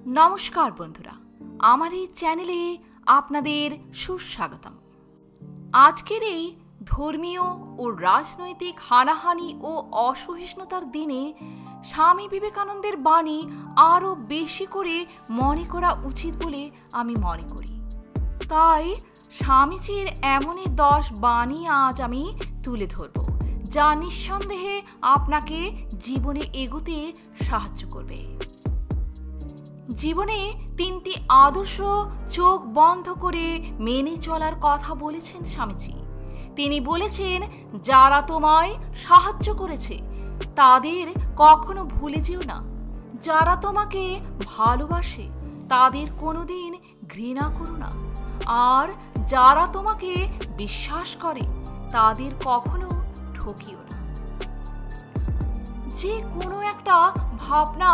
নমস্কার বন্ধুরা, আমার এই চ্যানেলে আপনাদের সুস্বাগতম। আজকের এই ধর্মীয় ও রাজনৈতিক হানাহানি ও অসহিষ্ণুতার দিনে স্বামী বিবেকানন্দের বাণী আরও বেশি করে মনে করা উচিত বলে আমি মনে করি। তাই স্বামীজির এমনই 10 বাণী আজ আমি তুলে ধরব, যা নিঃসন্দেহে আপনাকে জীবনে এগোতে সাহায্য করবে। জীবনে 3টি আদর্শ চোখ বন্ধ করে মেনে চলার কথা বলেছেন স্বামীজি। তিনি বলেছেন, যারা তোমায় সাহায্য করেছে তাদের কখনো ভুলে যেও না। যারা তোমাকে ভালোবাসে তাদের কোনোদিন ঘৃণা করো না। আর যারা তোমাকে বিশ্বাস করে তাদের কখনো ঠকিও না। যে কোনো একটা ভাবনা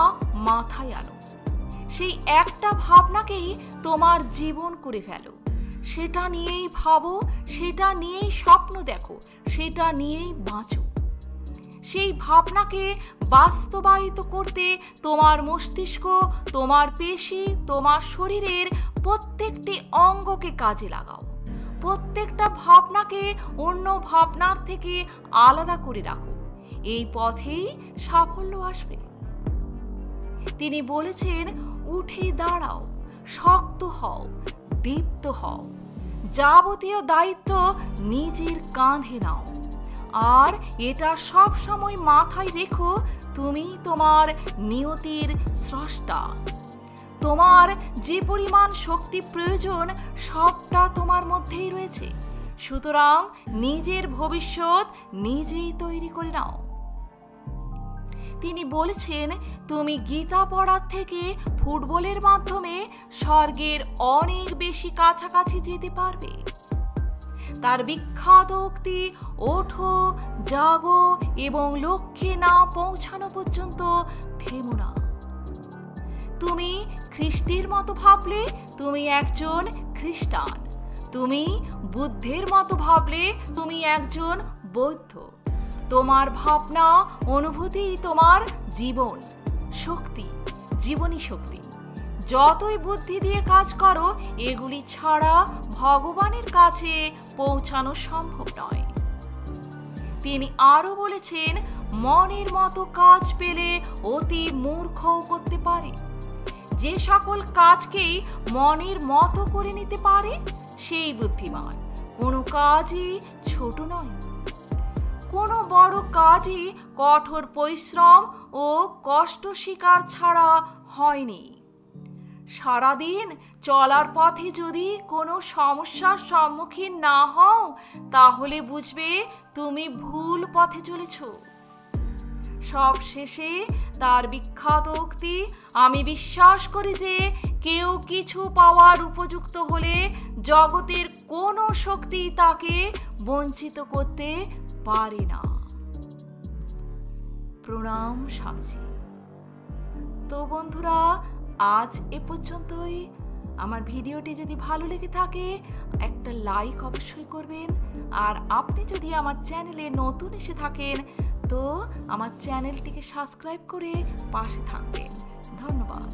মাথায় আনো, সেই একটা ভাবনাকেই তোমার জীবন করে ফেলো। সেটা নিয়েই ভাবো, সেটা নিয়েই স্বপ্ন দেখো, সেটা নিয়েই বাঁচো। সেই ভাবনাকে বাস্তবায়িত করতে তোমার মস্তিষ্ক, তোমার পেশি, তোমার শরীরের প্রত্যেকটি অঙ্গকে কাজে লাগাও। প্রত্যেকটা ভাবনাকে অন্য ভাবনার থেকে আলাদা করে রাখো। এই পথেই সাফল্য আসবে। তিনি বলেছেন, উঠে দাঁড়াও, শক্ত হও, দীপ্ত হও, যাবতীয় দায়িত্ব নিজের কাঁধে নাও। আর এটা সব সময় মাথায় রেখো, তুমি তোমার নিয়তির স্রষ্টা। তোমার যে পরিমাণ শক্তি প্রয়োজন সবটা তোমার মধ্যেই রয়েছে। সুতরাং নিজের ভবিষ্যৎ নিজেই তৈরি করে নাও। তিনি বলেছেন, তুমি গীতা পড়ার থেকে ফুটবলের মাধ্যমে স্বর্গের অনেক বেশি কাছাকাছি যেতে পারবে। তার বিখ্যাত উক্তি, ওঠো, জাগো এবং লক্ষ্যে না পৌঁছানো পর্যন্ত থেমো না। তুমি খ্রিস্টের মতো ভাবলে তুমি একজন খ্রিস্টান। তুমি বুদ্ধের মতো ভাবলে তুমি একজন বৌদ্ধ। তোমার ভাবনা, অনুভূতি তোমার জীবন শক্তি, জীবনী শক্তি। যতই বুদ্ধি দিয়ে কাজ করো, এগুলি ছাড়া ভগবানের কাছে পৌঁছানো সম্ভব নয়। তিনি আরও বলেছেন, মনের মতো কাজ পেলে অতি মূর্খও করতে পারে। যে সকল কাজকেই মনের মতো করে নিতে পারে সেই বুদ্ধিমান। কোনো কাজই ছোট নয়। কোনো বড় কাজই কঠোর পরিশ্রম ও কষ্ট স্বীকার ছাড়া হয়নি। সারাদিন চলার পথে যদি কোনো সমস্যার সম্মুখীন না হও, তাহলে বুঝবে তুমি ভুল পথে চলেছ। সব শেষে তার বিখ্যাত উক্তি, আমি বিশ্বাস করি যে কেউ কিছু পাওয়ার উপযুক্ত হলে জগতের কোনো শক্তি তাকে বঞ্চিত করতে পারে না। প্রণাম স্বামীজি। তো বন্ধুরা, আজ এ পর্যন্তই। আমার ভিডিওটি যদি ভালো লেগে থাকে একটা লাইক অবশ্যই করবেন। আর আপনি যদি আমার চ্যানেলে নতুন এসে থাকেন তো আমার চ্যানেলটিকে সাবস্ক্রাইব করে পাশে থাকবেন। ধন্যবাদ।